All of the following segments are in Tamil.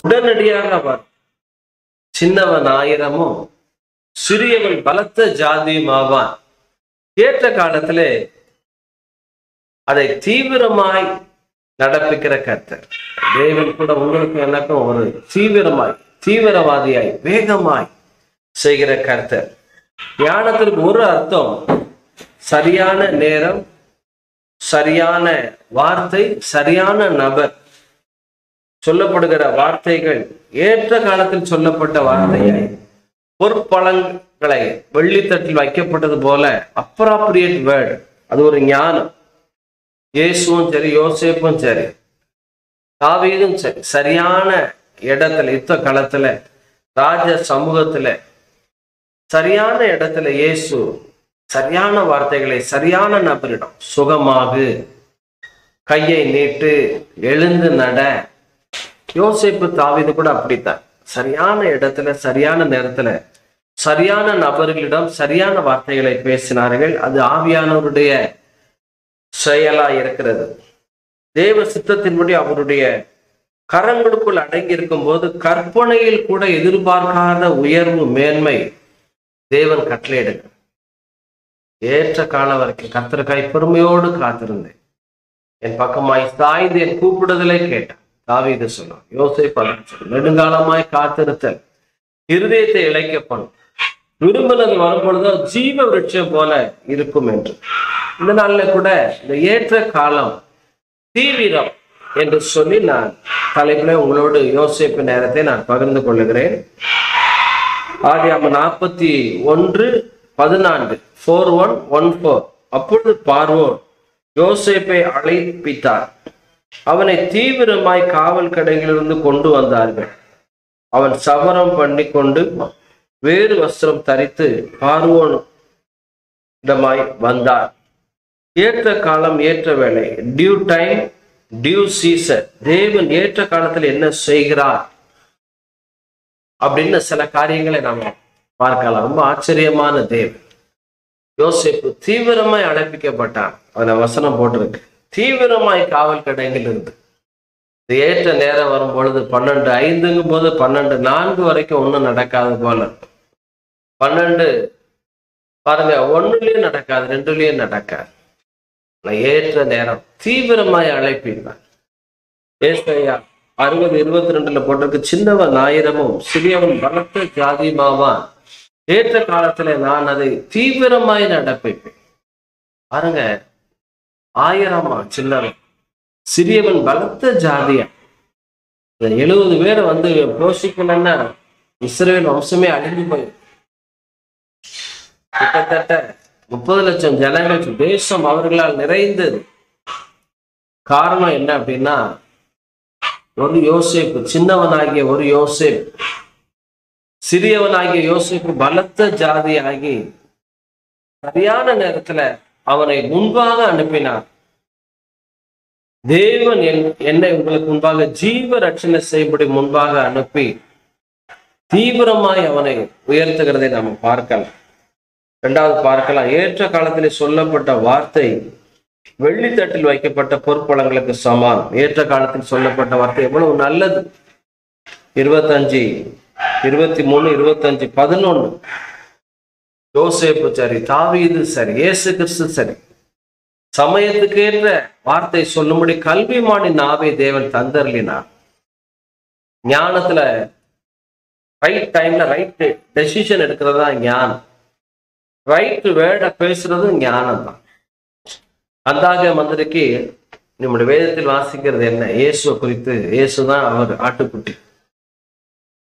உடனடியாக அவர் சின்னவன் ஆயிரமும் சிறியவன் பலத்த ஜாதியும் ஆவான். ஏற்ற காலத்திலே அதை தீவிரமாய் நடப்பிக்கிற கர்த்தர் தேவன் கூட உங்களுக்கு எனக்கும் ஒரு தீவிரவாதியாய் வேகமாய் செய்கிற கர்த்தர். ஞானத்திற்கு ஒரு அர்த்தம் சரியான நேரம், சரியான வார்த்தை, சரியான நபர். சொல்லப்படுகிற வார்த்தைகள் ஏற்ற காலத்தில் சொல்லப்பட்ட வார்த்தையை பொற்பழங்களை வெள்ளித்தட்டில் வைக்கப்பட்டது போல அப்ராப்ரியேட் வேர்டு. அது ஒரு ஞானம். இயேசுவும் சரி, யோசேப்பும் சரி, தாவீதும் சரி, சரியான இடத்துல யுத்த களத்துல ராஜ சமூகத்துல சரியான இடத்துல இயேசு சரியான வார்த்தைகளை சரியான நபரிடம் சுகமாகு, கையை நீட்டு, எழுந்து நட. யோசேப்பு தாவீது கூட அப்படித்தான். சரியான இடத்துல சரியான நேரத்துல சரியான நபர்களிடம் சரியான வார்த்தைகளை பேசினார்கள். அது ஆவியானவருடைய செயலா இருக்கிறது. தேவ சித்தத்தின்படி அவருடைய கரங்களுக்குள் அடங்கி இருக்கும் போது கற்பனையில் கூட எதிர்பார்க்காத உயர்வு, மேன்மை தேவன் கட்டளையிடுங்க. ஏற்ற காலம் வரைக்கும் கர்த்தருக்காய் பெருமையோடு காத்திருந்தேன், என் பக்கமாய் சாய்ந்து என் கூப்பிடுதலை கேட்டான். தாவீது சொல்லும், யோசேப்பு நெடுங்காலமாய் காத்திருத்தல் இருதயத்தை இழைக்க பண்ணும், விரும்பினது வரும்பொழுதோ ஜீவ விருட்சம் போல இருக்கும் என்று. இந்த நாள்ல கூட இந்த ஏற்ற காலம் தீவிரம் என்று சொல்லி நான் தலைப்புல உங்களோடு யோசிப்பு நேரத்தை நான் பகிர்ந்து கொள்ளுகிறேன். ஆதியாகமம் 41:14 41:14. அப்பொழுது பார்வோன் யோசேப்பை அழைப்பித்தார், அவனை தீவிரமாய் காவல் கடைகளிலிருந்து கொண்டு வந்தார்கள். அவன் சவரம் பண்ணி கொண்டு வேறு வஸ்திரம் தரித்து பார்வோன் இடமாய் வந்தார். ஏற்ற காலம், ஏற்ற வேலை, டியூ டைம், டியூ சீசன். தேவன் ஏற்ற காலத்தில் என்ன செய்கிறார் அப்படின்னு சில காரியங்களை நாம பார்க்கலாம். ரொம்ப ஆச்சரியமான தேவன். யோசேப்பு தீவிரமாய் அழைப்பிக்கப்பட்டான். அதுல வசனம் போட்டிருக்கு, தீவிரமாய் காவல் கடைகள் இருந்து. ஏற்ற நேரம் வரும் பொழுது 12:05 போது 12:04 வரைக்கும் ஒன்றும் நடக்காத போல. 12 பாருங்க, 1லயும் நடக்காது, 2லயும் நடக்காது. ஏற்ற நேரம் தீவிரமாய் அழைப்பினார். ஏசாயா 60:22 போட்டிருக்கு, சின்னவன் ஆயிரமும் சிறியவன் பலத்த ஜாதியுமாவான். ஏற்ற காலத்துல நான் அதை தீவிரமாய் நடப்பிப்பேன். பாருங்க, 1000 சின்னவன், சிறியவன் பலத்த ஜாதியா. 70 பேரை போஷிக்கணும்னா இஸ்ரவேல் வம்சமே அழிஞ்சு போயிடும். கிட்டத்தட்ட 30 லட்சம் ஜனங்கள், தேசம் அவர்களால் நிறைந்தது. காரணம் என்ன அப்படின்னா, ஒரு யோசேப்பு, சின்னவனாகிய ஒரு யோசேப்பு, சிறியவனாகிய யோசேப்பு பலத்த ஜாதி ஆகி சரியான நேரத்துல அவனை முன்பாக அனுப்பினார். தேவன் என்னை உங்களுக்கு முன்பாக ஜீவ ரட்சணை செய்யப்படி முன்பாக அனுப்பி தீவிரமாய் அவனை உயர்த்துகிறதை நாம பார்க்கலாம். இரண்டாவது பார்க்கலாம், ஏற்ற காலத்திலே சொல்லப்பட்ட வார்த்தை வெள்ளித்தட்டில் வைக்கப்பட்ட பொற்பழங்களுக்கு சமான். ஏற்ற காலத்தில் சொல்லப்பட்ட வார்த்தை எவ்வளவு நல்லது. 25, 23, 25, 11. யோசேப்பு சரி, தாவீது சரி, இயேசு கிறிஸ்து சரி, சமயத்துக்கு ஏற்ற வார்த்தை சொல்லும்படி கல்விமானி நாவை தேவன் தந்தர்லினார். ஞானத்துல ரைட் டைம்ல ரைட் டெசிஷன் எடுக்கிறதா ஞானம். ரைட் வேர்டை பேசுறது ஞானம் தான். அந்தாக மந்திரிக்கு நம்முடைய வேதத்தில் வாசிக்கிறது என்ன? இயேசுவை குறித்து, இயேசுதான் அவர் ஆட்டுக்குட்டி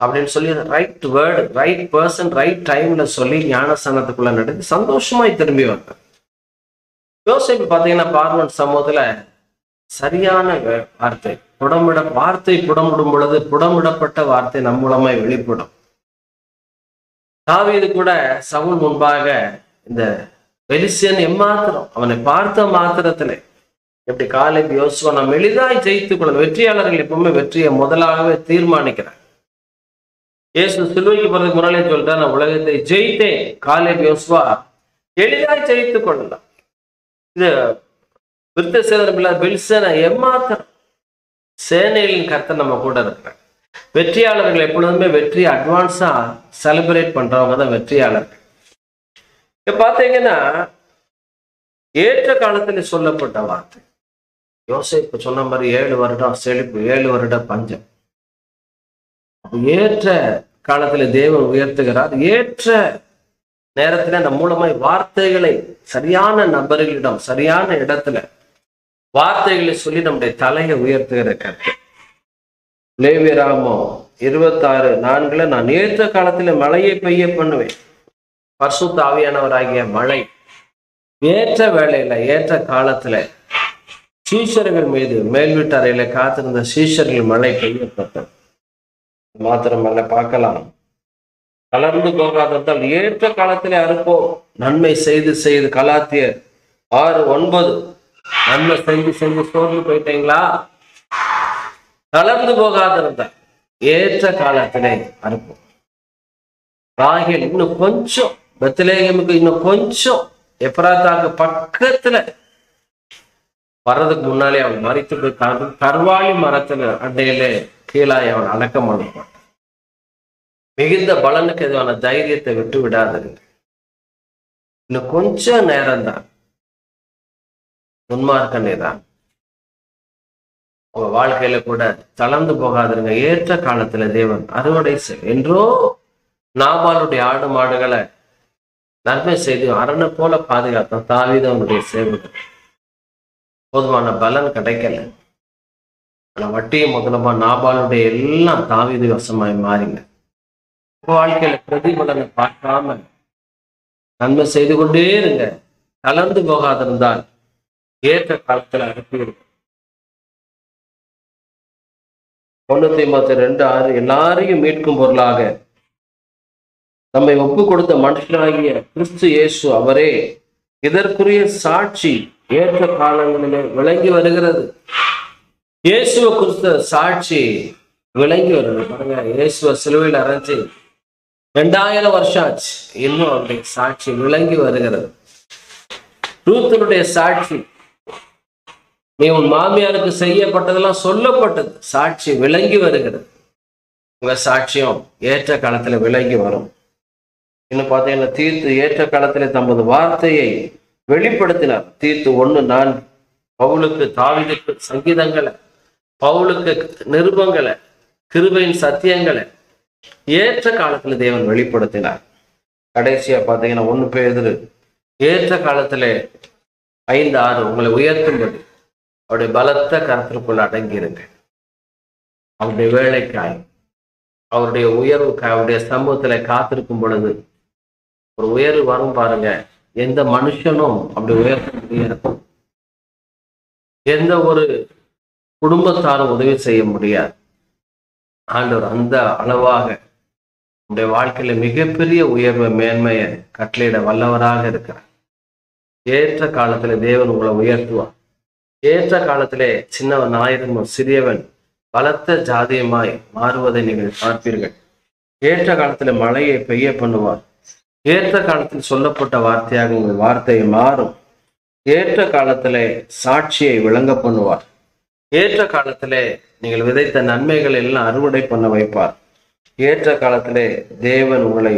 அப்படின்னு சொல்லி right word, right person, right டைம்ல சொல்லி ஞானஸ்தானத்துக்குள்ள நடத்தி சந்தோஷமாய் திரும்பி வந்தார். யோசேப்பு பார்த்தீங்கன்னா பார்வோன் சமூகத்துல சரியான வார்த்தை வார்த்தை புடமிடும் பொழுது புடமிடப்பட்ட வார்த்தை நம் மூலமாய் வெளிப்படும். தாவீது கூட சவுல் முன்பாக இந்த பெலிஸ்தியன் எம்மாத்திரம் அவனை பார்த்த மாத்திரத்துல எப்படி காலேப் யோசுவா நாம் எளிதாய் ஜெயித்துக் கொள்ள, வெற்றியாளர்கள் எப்பவுமே வெற்றியை முதலாகவே தீர்மானிக்கிறார். இயேசு சிலுவைக்கு போறதுக்கு முன்னாலே சொல்லிட்டா, நான் உலகத்தை ஜெயித்தேன், காலேப் யோசுவா எளிதாய் ஜெயித்துக் கொள்ளலாம். இது விருத்த சேதனம் இல்லாத பெலிஸ்தியனை எம்மாத்திரம். சேனைகளின் கர்த்தர் நம்ம கூட இருக்கிறார். வெற்றியாளர்கள் எப்பொழுதுமே வெற்றி அட்வான்ஸா செலிப்ரேட் பண்றவங்க தான் வெற்றியாளர்கள். இப்ப பாத்தீங்கன்னா ஏற்ற காலத்தில் சொல்லப்பட்ட வார்த்தை யோசேப்பு சொன்ன மாதிரி 7 வருடம் செழிப்பு, 7 வருட பஞ்சம். ஏற்ற காலத்துல தேவன் உயர்த்துகிறார். ஏற்ற நேரத்துல அந்த மூலமாய் வார்த்தைகளை சரியான நபர்களிடம் சரியான இடத்துல வார்த்தைகளை சொல்லி நம்முடைய தலையை உயர்த்துகிற கர்த்தர். லேவியராகமம் 26:4 நான் ஏற்ற காலத்துல மழையை பெய்ய பண்ணுவேன். பரிசுத்த ஆவியானவராகிய மழை ஏற்ற வேளையில ஏற்ற காலத்துல சீஷர்கள் மீது மேல் வீட்டறையில காத்திருந்த சீஷர்கள் மழை பெய்யப்பட்டது. மாத்திரமல்ல பார்க்கலாம், கலர்ந்து போகாததால் ஏற்ற காலத்திலே அறுப்போம். நன்மை செய்து செய்து கலாத்தியர் 6:9 நன்மை செஞ்சு செஞ்சு சோர்ந்து போயிட்டீங்களா? கலர்ந்து போகாதிருந்தால் ஏற்ற காலத்திலே அறுப்போம். ராகேல் இன்னும் கொஞ்சம், பெத்லெகேமுக்கு இன்னும் கொஞ்சம், எப்ராத்தாக்கு பக்கத்துல வர்றதுக்கு முன்னாலே அவன் மறித்து போய் கர்வாலி மரத்துல அண்டையிலே கீழாய் அவன் அடக்கம் பண்ணப்பட்டான். மிகுந்த பலனுக்கு எதுவான தைரியத்தை விட்டு விடாதீங்க. இன்னும் கொஞ்சம் நேரம் தான், துன்மார்க்கனே தான். உங்க வாழ்க்கையில கூட தளர்ந்து போகாதுங்க. ஏற்ற காலத்துல தேவன் அறுவடை என்றோ நாபாலுடைய ஆடு மாடுகளை நன்மை செய்து அரணை போல பாதுகாத்தான் தாவீது அவனுடைய சேவகன். போதுமான பலன் கிடைக்கல. ஆனா வட்டியும் முதலமா நாபாலுடைய எல்லாம் தாவீது வசமாய் மாறிங்க. வாழ்க்கையில பிரதிபலனை பார்க்காம நன்மை செய்து கொண்டே இருங்க. கலந்து போகாதிருந்தால் ஏற்ற காலத்துல அனுப்பிவிடும். 1 தீமோத்தேயு 2:6 எல்லாரையும் மீட்கும் பொருளாக நம்மை ஒப்பு கொடுத்த மனுஷனாகிய கிறிஸ்து இயேசு அவரே இதற்குரிய சாட்சி ஏற்ற காலங்களிலே விளங்கி வருகிறது. இயேசுவை குறித்த சாட்சி விளங்கி வருது. பாருங்க, இயேசுவ சிலுவையில் அரைஞ்சி 2000 வருஷம் ஆச்சு. இன்னும் அவருடைய சாட்சி விளங்கி வருகிறது. ரூத்தனுடைய சாட்சி, நீ உன் மாமியாருக்கு செய்யப்பட்டதெல்லாம் சொல்லப்பட்டது, சாட்சி விளங்கி வருகிறது. உங்க சாட்சியம் ஏற்ற காலத்துல விளங்கி வரும். இன்னும் பார்த்தீங்கன்னா தீர்த்து ஏற்ற காலத்துல தமது வார்த்தையை வெளிப்படுத்தினார். தீர்த்து 1:4 பவுலுக்கு தாவீதுக்கு சங்கீதங்களை, பவுலுக்கு நிருபங்களை, கிருபையின் சத்தியங்களை ஏற்ற காலத்துல தேவன் வெளிப்படுத்தினார். கடைசியா பார்த்தீங்கன்னா 1 பேதுரு ஏற்ற காலத்துல 5:6 உங்களை உயர்த்தும்படி அவருடைய பலத்த கருத்திற்குள் அடங்கியிருங்க. அவருடைய வேலைக்காய், அவருடைய உயர்வுக்காய், அவருடைய சமூகத்துல காத்திருக்கும் பொழுது ஒரு உயர்வு வரும் பாருங்க. எந்த மனுஷனும் அப்படி உயர்த்த முடியாது. எந்த ஒரு குடும்பத்தாரும் உதவி செய்ய முடியாது. ஆண்டவர் அந்த அளவாக உடைய வாழ்க்கையில மிகப்பெரிய உயர்வை மேன்மையை கட்டளையிட வல்லவராக இருக்கிறார். ஏற்ற காலத்துல தேவன் உங்களை உயர்த்துவார். ஏற்ற காலத்திலே சின்னவன் ஆயிரம் சிறியவன் பலத்த ஜாதியமாய் மாறுவதை நீங்கள் பார்ப்பீர்கள். ஏற்ற காலத்துல மழையை பெய்ய பண்ணுவார். ஏற்ற காலத்தில் சொல்லப்பட்ட வார்த்தையாக உங்கள் வார்த்தை மாறும். ஏற்ற காலத்திலே சாட்சியை விளங்க பண்ணுவார். ஏற்ற காலத்திலே நீங்கள் விதைத்த நன்மைகள் எல்லாம் அறுவடை பண்ண வைப்பார். ஏற்ற காலத்திலே தேவன் உங்களை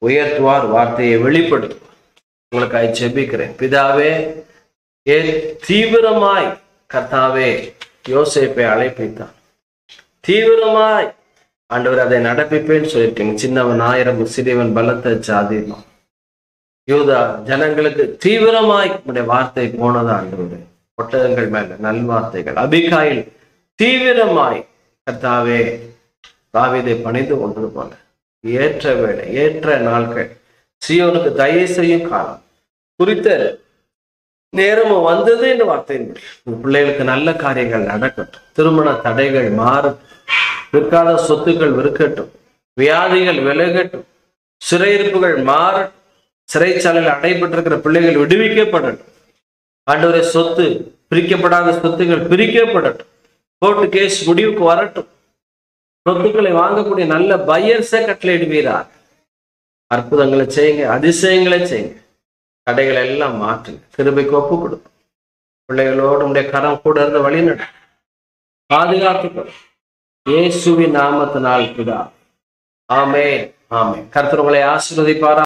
உயர்த்துவார், வார்த்தையை வெளிப்படுத்துவார். உங்களுக்காக ஜெபிக்கிறேன். பிதாவே, தீவிரமாய் கர்த்தாவே யோசேப்பை அழைப்பித்தான். தீவிரமாய் ஆண்டவர் அதை நடப்பிப்பேன்னு சொல்லியிருக்கீங்க. சின்னவன் 1000 சிறியவன் பலத்த ஜாதியம். யூதா ஜனங்களுக்கு தீவிரமாய் உடைய வார்த்தை போனதா ஆண்டவர். ஒட்டகங்கள் மேல நல்வார்த்தைகள். அபிகாயில் தீவிரமாய் கர்த்தாவே தாவீதை பணிந்து கொண்டது போல ஏற்ற வேளை, ஏற்ற நாட்கள், சீயோனுக்கு தயை செய்யும் காலம் குறித்த நேரமும் வந்தது என்று வார்த்தையின் பிள்ளைகளுக்கு நல்ல காரியங்கள் நடக்கட்டும். திருமண தடைகள் மாறட்டும். விற்காத சொத்துக்கள் விற்கட்டும். வியாதிகள் விலகட்டும். சிறையிருப்புகள் மாறட்டும். சிறைச்சாலையில் அடைபட்டிருக்கிற பிள்ளைகள் விடுவிக்கப்படட்டும். ஆண்டவரே, சொத்து பிரிக்கப்படாத சொத்துக்கள் பிரிக்கப்படட்டும். கோர்ட்டு கேஸ் முடிவுக்கு வரட்டும். சொத்துக்களை வாங்கக்கூடிய நல்ல பையர்ஸை கட்டளையிடுவீரார். அற்புதங்களை செய்யுங்க, அதிசயங்களை செய்யுங்க. தடைகளை எல்லாம் மாற்றுங்க. கிருபைக்கு ஒப்பு கொடுக்கும். பிள்ளைகளோடு உடைய கரம் கூட இருந்து வழி நடக்கும். பாதுகாத்துக்கணும். இயேசுவின் நாமத்தினால் பிதா. ஆமென். ஆமென். கர்த்தர் உங்களை ஆசீர்வதிப்பாரா.